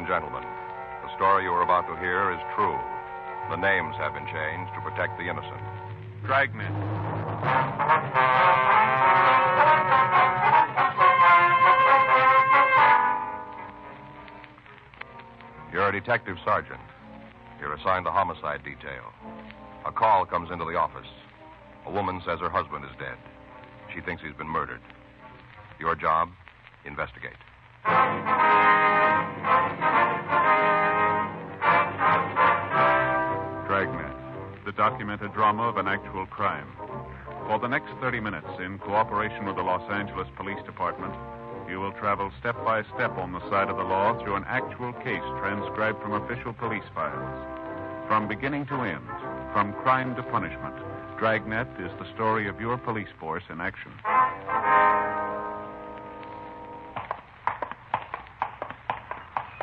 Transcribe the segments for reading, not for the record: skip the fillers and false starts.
and gentlemen, the story you are about to hear is true. The names have been changed to protect the innocent. Dragnet. You're a detective sergeant. You're assigned the homicide detail. A call comes into the office. A woman says her husband is dead. She thinks he's been murdered. Your job, investigate. Dragnet, the documented drama of an actual crime. For the next 30 minutes, in cooperation with the Los Angeles Police Department, you will travel step by step on the side of the law through an actual case transcribed from official police files. From beginning to end, from crime to punishment, Dragnet is the story of your police force in action.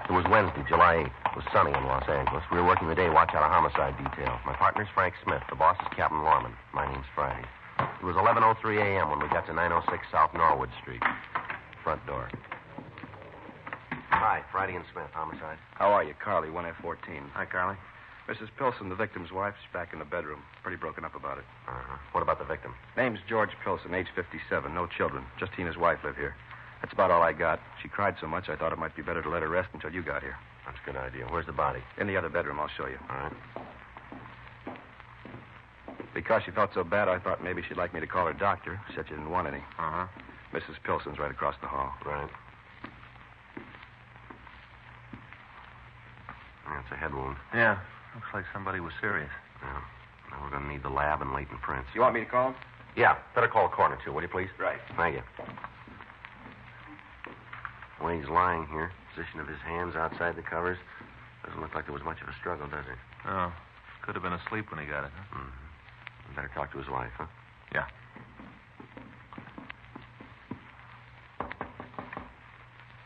It was Wednesday, July 8th. It was sunny in Los Angeles. We were working the day watch out a homicide detail. My partner's Frank Smith. The boss is Captain Lorman. My name's Friday. It was 11:03 a.m. when we got to 906 South Norwood Street. Front door. Hi, Friday and Smith, homicide. How are you, Carly, 1F14? Hi, Carly. Mrs. Pilson, the victim's wife, is back in the bedroom. Pretty broken up about it. Uh-huh. What about the victim? Name's George Pilson, age 57. No children. Just he and his wife live here. That's about all I got. She cried so much I thought it might be better to let her rest until you got here. That's a good idea. Where's the body? In the other bedroom, I'll show you. All right. Because she felt so bad, I thought maybe she'd like me to call her doctor. Said she didn't want any. Uh-huh. Mrs. Pilson's right across the hall. Right. That's a head wound. Yeah, looks like somebody was serious. Yeah. Now we're going to need the lab and latent prints. You want me to call him? Yeah. Better call the coroner, too, will you, please? Right. Thank you. The way he's lying here, position of his hands outside the covers, doesn't look like there was much of a struggle, does it? Oh, could have been asleep when he got it, huh? Mm-hmm. Better talk to his wife, huh? Yeah.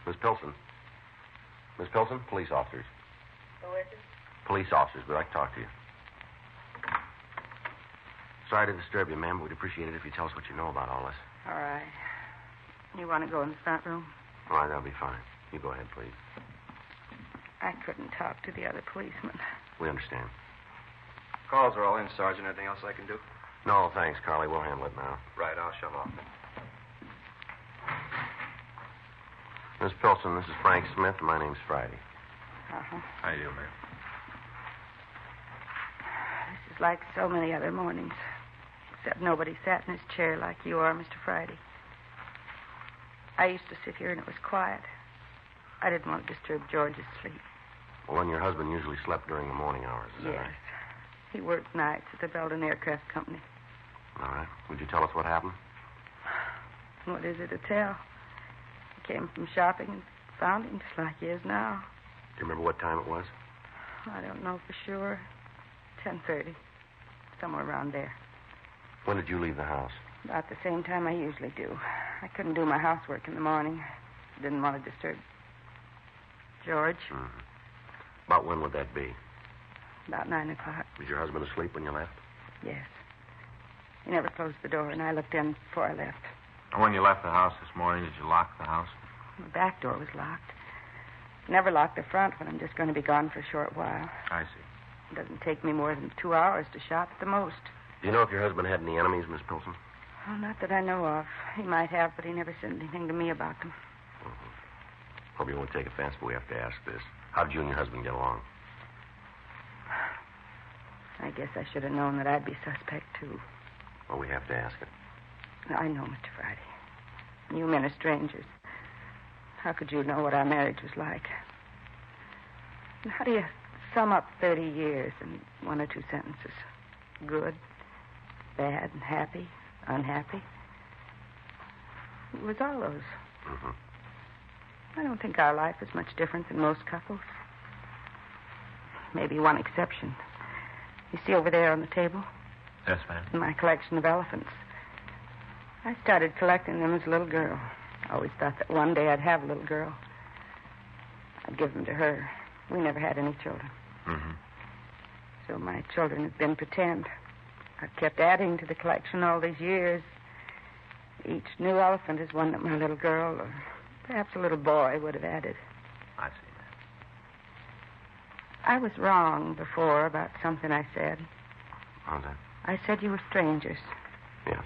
Miss Pilson. Miss Pilson, police officers. Who is it? Police officers. We'd like to talk to you. Sorry to disturb you, ma'am, but we'd appreciate it if you tell us what you know about all this. All right. You want to go in the front room? All right, that'll be fine. You go ahead, please. I couldn't talk to the other policeman. We understand. Calls are all in, Sergeant. Anything else I can do? No, thanks, Carly. We'll handle it now. Right, I'll shove off. Miss Pilson, this is Frank Smith, and my name's Friday. Uh-huh. How you doing, ma'am? This is like so many other mornings. Except nobody sat in his chair like you are, Mr. Friday. I used to sit here and it was quiet. I didn't want to disturb George's sleep. Well, then your husband usually slept during the morning hours, is that Yes. right? He worked nights at the Belden Aircraft Company. All right. Would you tell us what happened? What is it to tell? He came from shopping and found him just like he is now. Do you remember what time it was? I don't know for sure. 10:30. Somewhere around there. When did you leave the house? About the same time I usually do. I couldn't do my housework in the morning. Didn't want to disturb George. Mm-hmm. About when would that be? About 9 o'clock. Was your husband asleep when you left? Yes. He never closed the door, and I looked in before I left. When you left the house this morning, did you lock the house? The back door was locked. Never lock the front when I'm just going to be gone for a short while. I see. It doesn't take me more than 2 hours to shop at the most. Do you know if your husband had any enemies, Miss Pilson? Well, not that I know of. He might have, but he never said anything to me about them. Mm-hmm. Hope you won't take offense, but we have to ask this. How did you and your husband get along? I guess I should have known that I'd be suspect, too. Well, we have to ask it. I know, Mr. Friday. You men are strangers. How could you know what our marriage was like? And how do you sum up 30 years in one or two sentences? Good, bad, and happy, unhappy. It was all those. Mm-hmm. I don't think our life is much different than most couples. Maybe one exception. You see over there on the table? Yes, ma'am. My collection of elephants. I started collecting them as a little girl. I always thought that one day I'd have a little girl. I'd give them to her. We never had any children. Mm-hmm. So my children have been pretend. I've kept adding to the collection all these years. Each new elephant is one that my little girl or perhaps a little boy would have added. I see, ma'am. I was wrong before about something I said. How's that? I said you were strangers. Yes.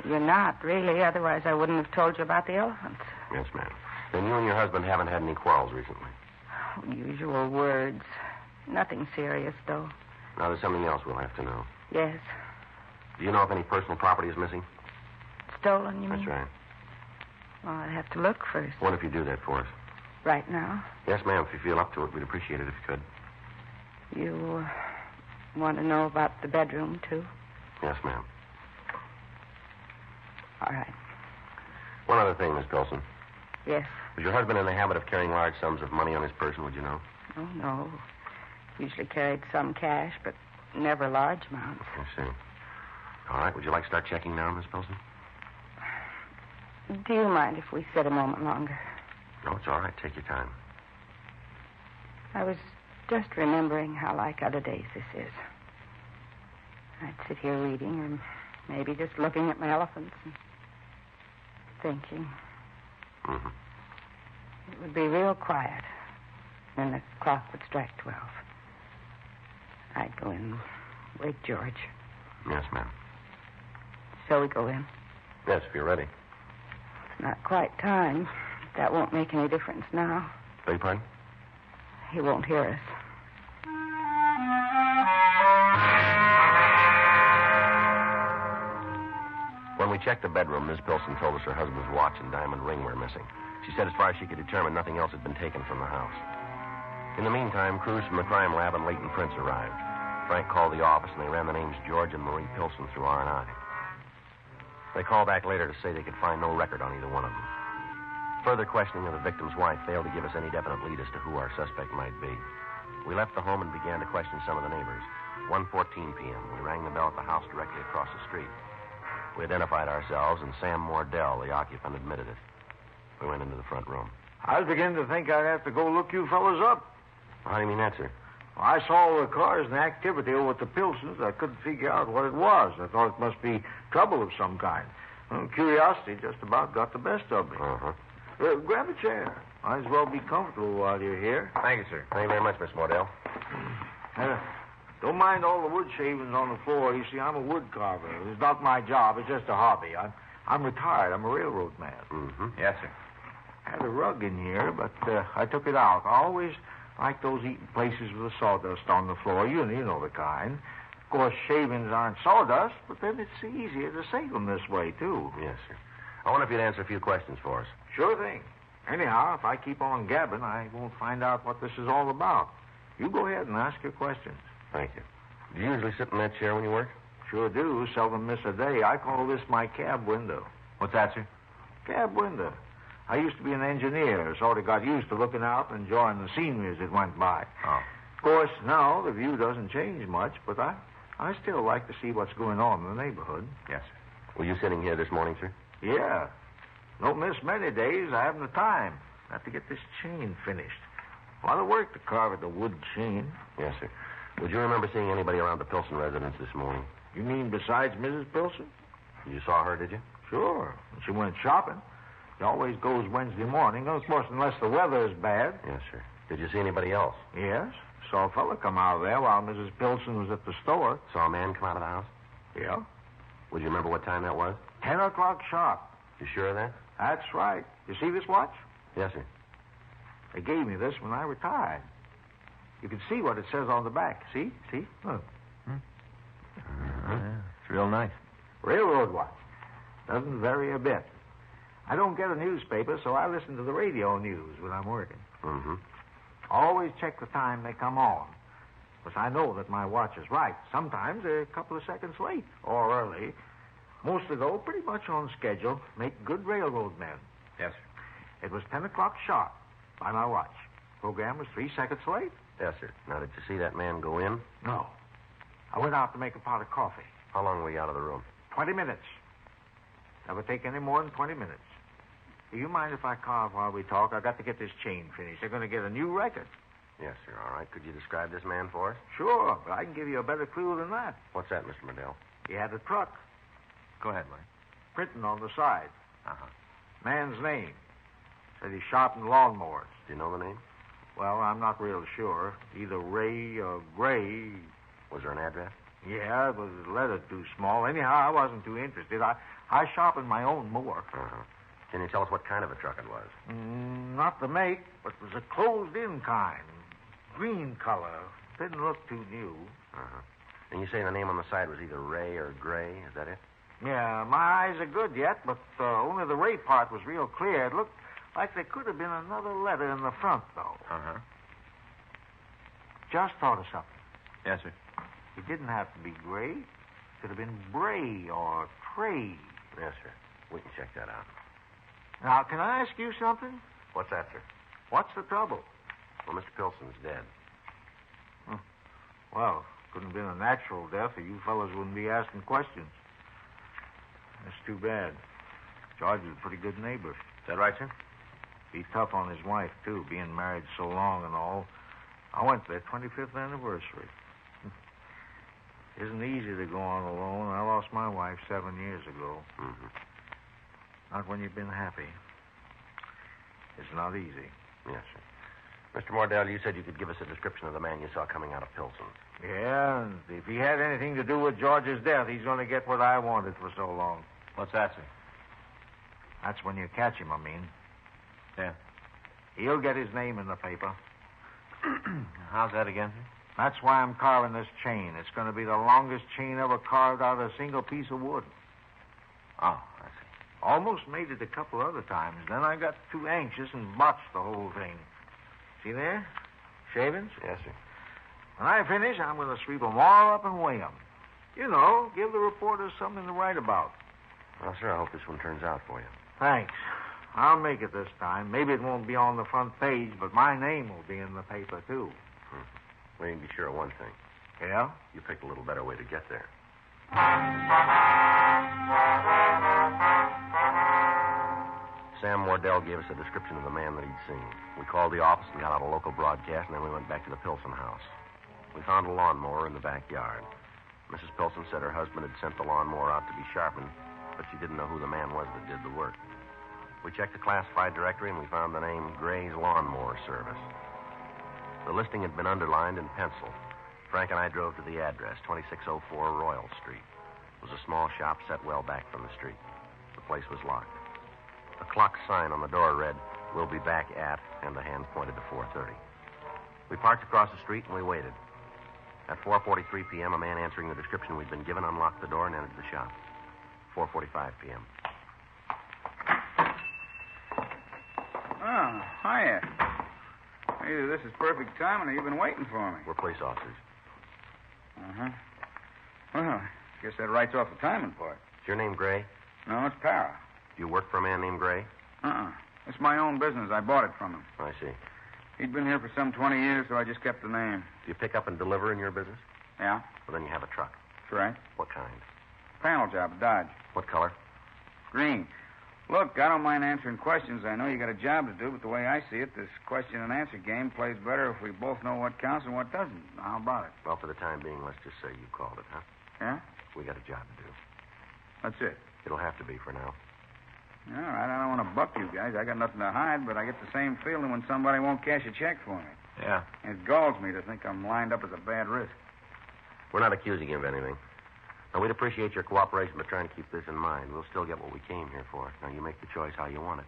You're not, really. Otherwise, I wouldn't have told you about the elephants. Yes, ma'am. Then you and your husband haven't had any quarrels recently. Usual words. Nothing serious, though. Now, there's something else we'll have to know. Yes. Do you know if any personal property is missing? Stolen, you mean? That's right. Well, I'd have to look first. What if you do that for us? Right now? Yes, ma'am. If you feel up to it, we'd appreciate it if you could. You want to know about the bedroom, too? Yes, ma'am. All right. One other thing, Miss Pilson. Yes. Was your husband in the habit of carrying large sums of money on his person, would you know? Oh, no. Usually carried some cash, but never large amounts. I see. All right. Would you like to start checking now, Miss Pilson? Do you mind if we sit a moment longer? No, it's all right. Take your time. I was just remembering how like other days this is. I'd sit here reading, or maybe just looking at my elephants and thinking. Mm-hmm. It would be real quiet. Then the clock would strike 12. I'd go in, wake George. Yes, ma'am. Shall we go in? Yes, if you're ready. It's not quite time. That won't make any difference now. Beg your pardon? He won't hear us. When we checked the bedroom, Miss Pilson told us her husband's watch and diamond ring were missing. She said as far as she could determine, nothing else had been taken from the house. In the meantime, crews from the crime lab and Leighton Prince arrived. Frank called the office, and they ran the names George and Marie Pilson through R&I. They called back later to say they could find no record on either one of them. Further questioning of the victim's wife failed to give us any definite lead as to who our suspect might be. We left the home and began to question some of the neighbors. 1:14 p.m., we rang the bell at the house directly across the street. We identified ourselves, and Sam Mordell, the occupant, admitted it. We went into the front room. I was beginning to think I'd have to go look you fellas up. How do you mean that, sir? Well, I saw the cars and activity over at the Pilsons. I couldn't figure out what it was. I thought it must be trouble of some kind. Well, curiosity just about got the best of me. Uh-huh. Grab a chair. Might as well be comfortable while you're here. Thank you, sir. Thank you very much, Miss Mordell. Don't mind all the wood shavings on the floor. You see, I'm a wood carver. It's not my job. It's just a hobby. I'm retired. I'm a railroad man. Mm-hmm. Yes, sir. I had a rug in here, but I took it out. I always like those eating places with the sawdust on the floor. You know the kind. Of course, shavings aren't sawdust, but then it's easier to save them this way, too. Yes, sir. I wonder if you'd answer a few questions for us. Sure thing. Anyhow, if I keep on gabbing, I won't find out what this is all about. You go ahead and ask your questions. Thank you. Do you usually sit in that chair when you work? Sure do. Seldom miss a day. I call this my cab window. What's that, sir? Cab window. I used to be an engineer. Sort of got used to looking out and enjoying the scenery as it went by. Oh. Of course, now the view doesn't change much, but I still like to see what's going on in the neighborhood. Yes, sir. Were you sitting here this morning, sir? Yeah. Don't miss many days. I haven't the time. I have to get this chain finished. A lot of work to carve at the wood chain. Yes, sir. Would you remember seeing anybody around the Pilson residence this morning? You mean besides Mrs. Pilson? You saw her, did you? Sure. She went shopping. She always goes Wednesday morning, of course, unless the weather is bad. Yes, sir. Did you see anybody else? Yes. Saw a fella come out of there while Mrs. Pilson was at the store. Saw a man come out of the house? Yeah. Would you remember what time that was? 10 o'clock sharp. You sure of that? That's right. You see this watch? Yes, sir. They gave me this when I retired. You can see what it says on the back. See? Look. Yeah, it's real nice. Railroad watch. Doesn't vary a bit. I don't get a newspaper, so I listen to the radio news when I'm working. Mm-hmm. Always check the time they come on. Because I know that my watch is right. Sometimes they're a couple of seconds late or early. Mostly, though, pretty much on schedule. Make good railroad men. Yes, sir. It was 10 o'clock sharp by my watch. Program was 3 seconds late. Yes, sir. Now, did you see that man go in? No. I went out to make a pot of coffee. How long were you out of the room? 20 minutes. Never take any more than 20 minutes. Do you mind if I carve while we talk? I've got to get this chain finished. They're going to get a new record. Yes, sir. All right. Could you describe this man for us? Sure, but I can give you a better clue than that. What's that, Mr. Mordell? He had a truck. Go ahead, Larry. Printing on the side. Uh-huh. Man's name. Said he sharpened lawnmowers. Do you know the name? Well, I'm not real sure. Either Ray or Gray. Was there an address? Yeah, it was lettered too small. Anyhow, I wasn't too interested. I sharpened my own more. Uh-huh. Can you tell us what kind of a truck it was? Not the make, but it was a closed-in kind. Green color. Didn't look too new. Uh-huh. And you say the name on the side was either Ray or Gray. Is that it? Yeah, my eyes are good yet, but only the Ray part was real clear. It looked like there could have been another letter in the front, though. Uh-huh. Just thought of something. Yes, sir. It didn't have to be Gray. It could have been Bray or Trey. Yes, sir. We can check that out. Now, can I ask you something? What's that, sir? What's the trouble? Well, Mr. Pilson's dead. Well, couldn't have been a natural death, or you fellas wouldn't be asking questions. That's too bad. George is a pretty good neighbor. Is that right, sir? Be tough on his wife, too, being married so long and all. I went to their 25th anniversary. Isn't easy to go on alone. I lost my wife 7 years ago. Mm-hmm. Not when you've been happy. It's not easy. Yes, sir. Mr. Mordell, you said you could give us a description of the man you saw coming out of Pilsen. Yeah, and if he had anything to do with George's death, he's going to get what I wanted for so long. What's that, sir? That's when you catch him, I mean. Yeah. He'll get his name in the paper. How's that again, sir? That's why I'm carving this chain. It's going to be the longest chain ever carved out of a single piece of wood. Oh, I see. Almost made it a couple other times. Then I got too anxious and botched the whole thing. See there? Shavings? Yes, sir. When I finish, I'm going to sweep them all up and weigh them. You know, give the reporters something to write about. Well, sir, I hope this one turns out for you. Thanks. I'll make it this time. Maybe it won't be on the front page, but my name will be in the paper, too. Well, you can be sure of one thing. Yeah? You picked a little better way to get there. Sam Wardell gave us a description of the man that he'd seen. We called the office and got out a local broadcast, and then we went back to the Pilsen house. We found a lawnmower in the backyard. Mrs. Pilsen said her husband had sent the lawnmower out to be sharpened, but she didn't know who the man was that did the work. We checked the classified directory, and we found the name Gray's Lawnmower Service. The listing had been underlined in pencil. Frank and I drove to the address, 2604 Royal Street. It was a small shop set well back from the street. The place was locked. A clock sign on the door read, "We'll be back at," and the hand pointed to 4:30. We parked across the street and we waited. At 4:43 p.m., a man answering the description we'd been given unlocked the door and entered the shop. 4:45 p.m. Oh, hiya. Either this is perfect timing or you've been waiting for me. We're police officers. Uh-huh. Well, I guess that writes off the timing part. Is your name Gray? No, it's Para. Do you work for a man named Gray? Uh-uh. It's my own business. I bought it from him. I see. He'd been here for some 20 years, so I just kept the name. Do you pick up and deliver in your business? Yeah, Well, then you have a truck. that's right. What kind? Panel job at Dodge. What color? Green. Look, I don't mind answering questions. I know you got a job to do, but the way I see it, this question and answer game plays better if we both know what counts and what doesn't. How about it? Well, for the time being, let's just say you called it, huh? Yeah? We got a job to do. That's it. It'll have to be for now. All right, I don't want to buck you guys. I got nothing to hide, but I get the same feeling when somebody won't cash a check for me. Yeah. It galls me to think I'm lined up as a bad risk. We're not accusing you of anything. Now, we'd appreciate your cooperation, but trying to keep this in mind. We'll still get what we came here for. Now, you make the choice how you want it.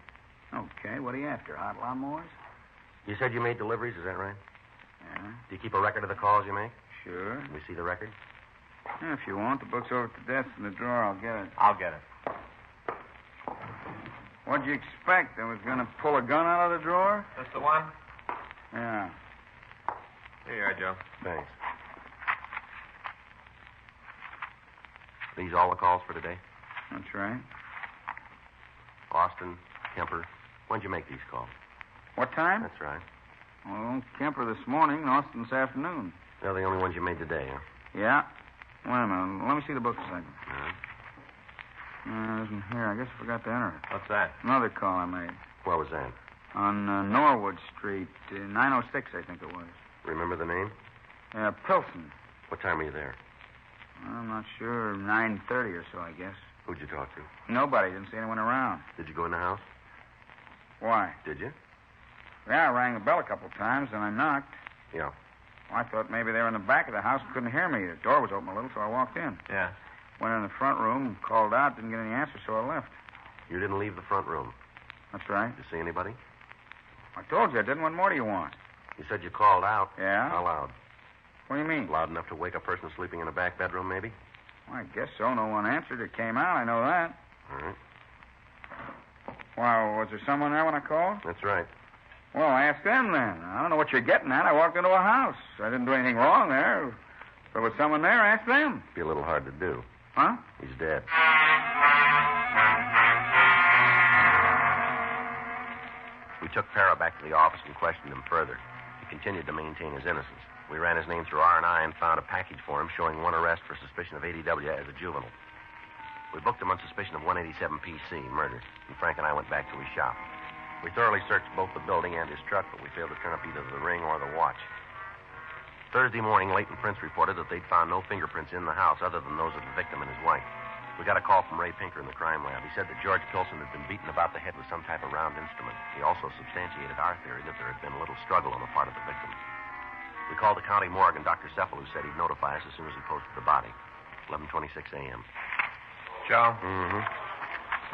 Okay, what are you after? Hot lawnmowers? You said you made deliveries, is that right? Yeah, Do you keep a record of the calls you make? sure. Can we see the record? Yeah, if you want, the book's over at the desk in the drawer. I'll get it. I'll get it. What'd you expect? I was going to pull a gun out of the drawer? That's the one? Yeah. Here you are, Joe. Thanks. These all the calls for today? That's right. Austin, Kemper. When'd you make these calls? What time? That's right. Well, Kemper this morning and Austin this afternoon. They're the only ones you made today, huh? Yeah. Wait a minute. Let me see the book a second. Uh-huh. It isn't here. I guess I forgot to enter it. What's that? Another call I made. Where was that? On Norwood Street, 906, I think it was. Remember the name? Pilsen. What time were you there? I'm not sure. 9:30 or so, I guess. Who'd you talk to? Nobody. Didn't see anyone around. Did you go in the house? Why? Did you? Yeah, I rang the bell a couple of times, and I knocked. Yeah. Well, I thought maybe they were in the back of the house and couldn't hear me. The door was open a little, so I walked in. Yeah. Went in the front room, called out, didn't get any answer, so I left. You didn't leave the front room. That's right. Did you see anybody? I told you I didn't. What more do you want? You said you called out. Yeah? How loud? What do you mean? Loud enough to wake a person sleeping in a back bedroom, maybe? Well, I guess so. No one answered. It came out. I know that. All right. Well, was there someone there when I called? That's right. Well, ask them then. I don't know what you're getting at. I walked into a house. I didn't do anything wrong there. If there was someone there, ask them. Be a little hard to do. Huh? He's dead. We took Para back to the office and questioned him further. He continued to maintain his innocence. We ran his name through R&I and found a package for him showing one arrest for suspicion of ADW as a juvenile. We booked him on suspicion of 187 PC, murder, and Frank and I went back to his shop. We thoroughly searched both the building and his truck, but we failed to turn up either the ring or the watch. Thursday morning, Leighton Prince reported that they'd found no fingerprints in the house other than those of the victim and his wife. We got a call from Ray Pinker in the crime lab. He said that George Pilson had been beaten about the head with some type of round instrument. He also substantiated our theory that there had been a little struggle on the part of the victim. We called the county morgue, and Dr. Cephalou said he'd notify us as soon as he posted the body. 11:26 a.m. Joe? Mm-hmm.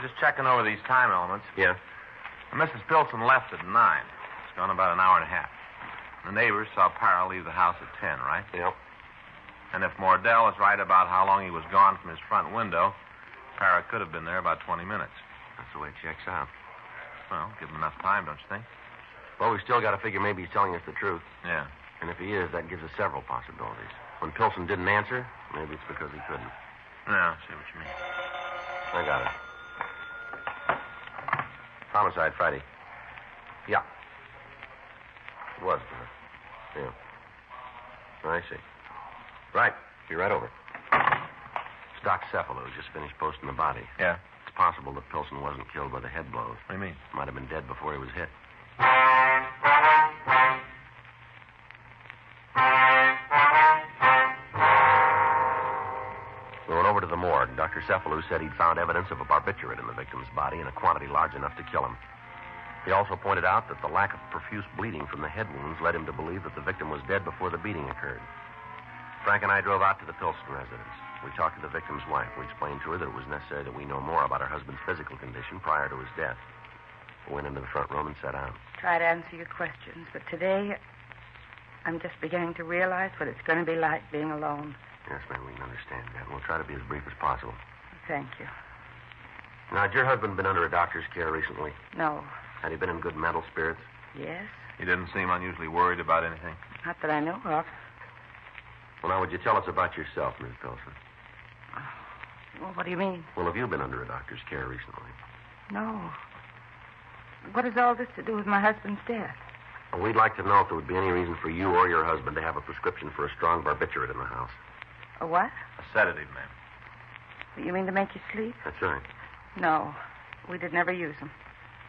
Just checking over these time elements. Yeah? Mrs. Pilson left at 9. It's gone about an hour and a half. The neighbors saw Para leave the house at 10, right? Yep. And if Mordell is right about how long he was gone from his front window, Para could have been there about 20 minutes. That's the way it checks out. Well, give him enough time, don't you think? Well, we still got to figure maybe he's telling us the truth. Yeah. And if he is, that gives us several possibilities. When Pilson didn't answer, maybe it's because he couldn't. Yeah, I see what you mean. I got it. Homicide Friday. Yeah. It was, yeah. I see. Right. Be right over. It's Doc Cephalou who just finished posting the body. Yeah? It's possible that Pilson wasn't killed by the head blows. What do you mean? Might have been dead before he was hit. We went over to the morgue. Dr. Cephalou said he'd found evidence of a barbiturate in the victim's body in a quantity large enough to kill him. He also pointed out that the lack of profuse bleeding from the head wounds led him to believe that the victim was dead before the beating occurred. Frank and I drove out to the Pilson residence. We talked to the victim's wife. We explained to her that it was necessary that we know more about her husband's physical condition prior to his death. We went into the front room and sat down. Try to answer your questions, but today I'm just beginning to realize what it's going to be like being alone. Yes, ma'am, we can understand that. We'll try to be as brief as possible. Thank you. Now, had your husband been under a doctor's care recently? No. Had he been in good mental spirits? Yes? He didn't seem unusually worried about anything. Not that I know of. Well, now, would you tell us about yourself, Miss Pilson? Well, what do you mean? Well, have you been under a doctor's care recently? No. What has all this to do with my husband's death? Well, we'd like to know if there would be any reason for you or your husband to have a prescription for a strong barbiturate in the house. A what? A sedative, ma'am. You mean to make you sleep? That's right. No. We did never use them.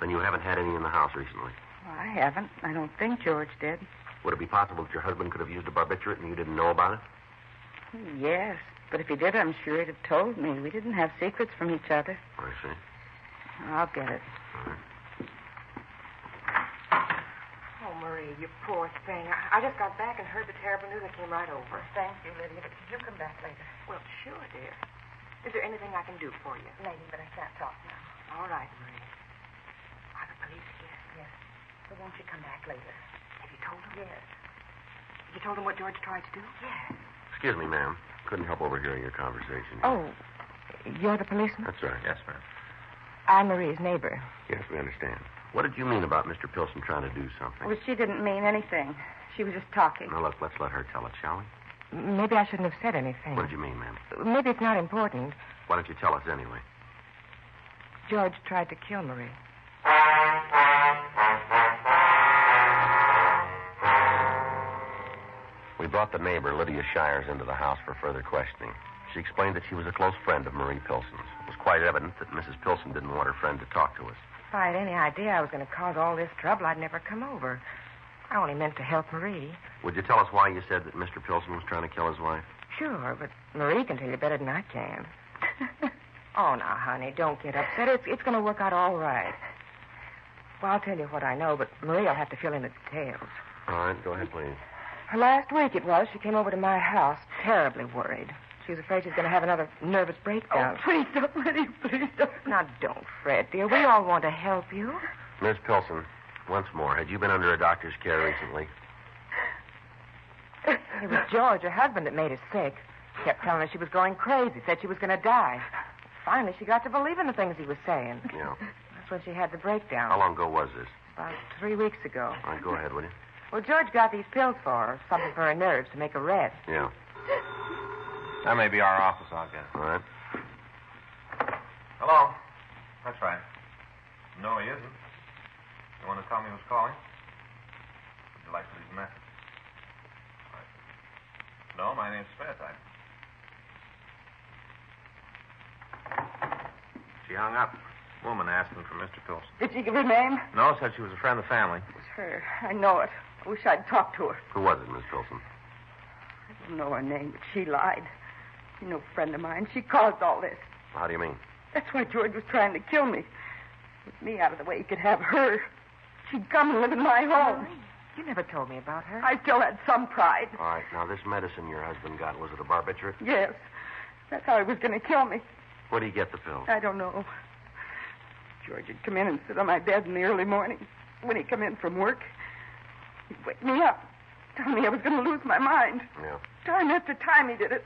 Then you haven't had any in the house recently. Well, I haven't. I don't think George did. Would it be possible that your husband could have used a barbiturate and you didn't know about it? Yes. But if he did, I'm sure he'd have told me. We didn't have secrets from each other. I see. I'll get it. All right. Oh, Marie, you poor thing. I just got back and heard the terrible news. I came right over. Thank you, Lydia. But could you come back later? Well, sure, dear. Is there anything I can do for you? Maybe, but I can't talk now. All right, Marie. Are the police here? Yes. So won't you come back later? Have you told them? Yes. You told them what George tried to do? Yes. Excuse me, ma'am. Couldn't help overhearing your conversation. Oh, you're the policeman? That's right. Yes, ma'am. I'm Marie's neighbor. Yes, we understand. What did you mean about Mr. Pilson trying to do something? Well, she didn't mean anything. She was just talking. Now, look, let's let her tell it, shall we? Maybe I shouldn't have said anything. What did you mean, ma'am? Maybe it's not important. Why don't you tell us anyway? George tried to kill Marie. We brought the neighbor, Lydia Shires, into the house for further questioning. She explained that she was a close friend of Marie Pilson's. It was quite evident that Mrs. Pilson didn't want her friend to talk to us. If I had any idea I was going to cause all this trouble, I'd never come over. I only meant to help Marie. Would you tell us why you said that Mr. Pilson was trying to kill his wife? Sure, but Marie can tell you better than I can. Oh, now, honey, don't get upset. It's going to work out all right. Well, I'll tell you what I know, but Maria'll have to fill in the details. All right, go ahead, please. Last week it was, she came over to my house, terribly worried. She was afraid she was going to have another nervous breakdown. Oh, please don't, Lydia, please don't. Now, don't fret, dear. We all want to help you. Miss Pilson, once more, had you been under a doctor's care recently? It was George, her husband, that made her sick. He kept telling her she was going crazy, said she was going to die. Finally, she got to believe in the things he was saying. Yeah. That's when she had the breakdown. How long ago was this? About 3 weeks ago. All right, go ahead, will you? Well, George got these pills for her, something for her nerves to make her rest. Yeah. That may be our office, I'll guess. All right. Hello? That's right. No, he isn't. You want to tell me who's calling? Would you like to leave a message? All right. No, my name's Smith. She hung up. Woman asking for Mr. Pilson. Did she give her name? No, said she was a friend of the family. It was her. I know it. I wish I'd talked to her. Who was it, Miss Pilson? I don't know her name, but she lied. She's no friend of mine. She caused all this. How do you mean? That's why George was trying to kill me. With me out of the way, he could have her. She'd come and live in my home. You never told me about her. I still had some pride. All right, now this medicine your husband got, was it a barbiturate? Yes. That's how he was going to kill me. Where did he get the pills? I don't know. George would come in and sit on my bed in the early morning. When he'd come in from work, he'd wake me up, tell me I was going to lose my mind. Yeah. Time after time he did it.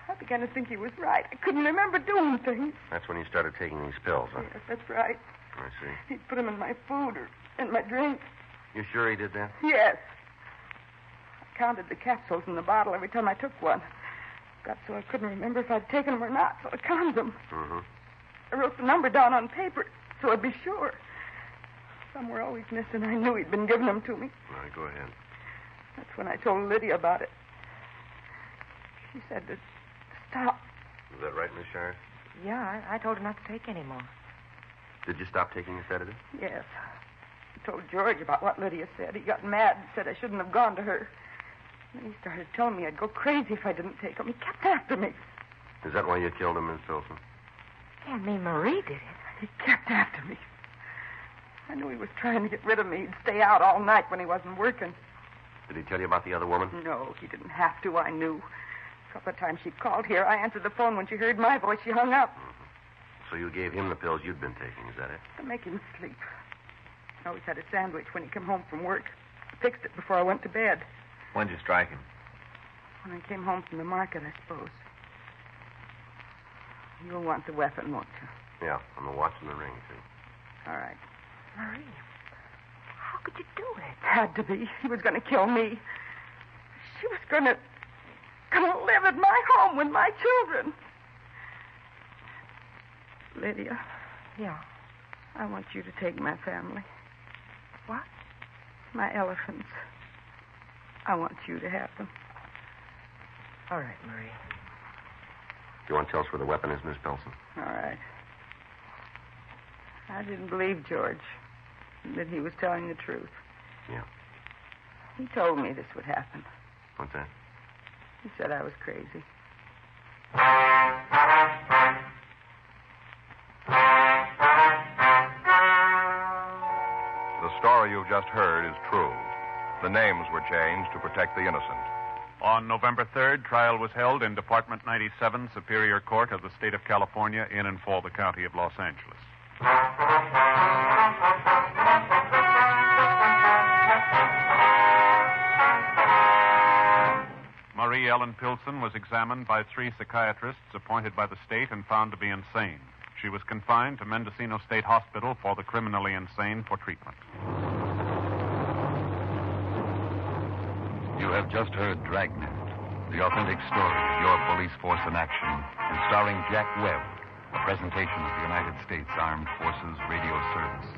I began to think he was right. I couldn't remember doing things. That's when you started taking these pills, huh? Yes, that's right. I see. He'd put them in my food or in my drink. You sure he did that? Yes. I counted the capsules in the bottle every time I took one. Got so I couldn't remember if I'd taken them or not, so I counted them. Mm-hmm. I wrote the number down on paper so I'd be sure. Some were always missing. I knew he'd been giving them to me. All right, go ahead. That's when I told Lydia about it. She said to stop. Is that right, Miss Shire? Yeah, I told her not to take any more. Did you stop taking the sedative? Yes. I told George about what Lydia said. He got mad and said I shouldn't have gone to her. Then he started telling me I'd go crazy if I didn't take them. He kept after me. Is that why you killed him, Miss Pilson? Can't mean Marie did it. He kept after me. I knew he was trying to get rid of me. He'd stay out all night when he wasn't working. Did he tell you about the other woman? No, he didn't have to. I knew. A couple of times she called here. I answered the phone. When she heard my voice, she hung up. Mm-hmm. So you gave him the pills you'd been taking, is that it? To make him sleep. I always had a sandwich when he came home from work. I fixed it before I went to bed. When'd you strike him? When I came home from the market, I suppose. You'll want the weapon, won't you? Yeah, and the watch and the ring, too. All right. Marie, how could you do it? Had to be. He was going to kill me. She was going to live at my home with my children. Lydia. Yeah. I want you to take my family. What? My elephants. I want you to have them. All right, Marie. You want to tell us where the weapon is, Miss Pilson? All right. I didn't believe George, that he was telling the truth. Yeah. He told me this would happen. What's that? He said I was crazy. The story you've just heard is true. The names were changed to protect the innocent. On November 3rd, trial was held in Department 97, Superior Court of the State of California, in and for the County of Los Angeles. Marie Ellen Pilson was examined by 3 psychiatrists appointed by the state and found to be insane. She was confined to Mendocino State Hospital for the criminally insane for treatment. You have just heard Dragnet, the authentic story of your police force in action, and starring Jack Webb, a presentation of the United States Armed Forces Radio Service.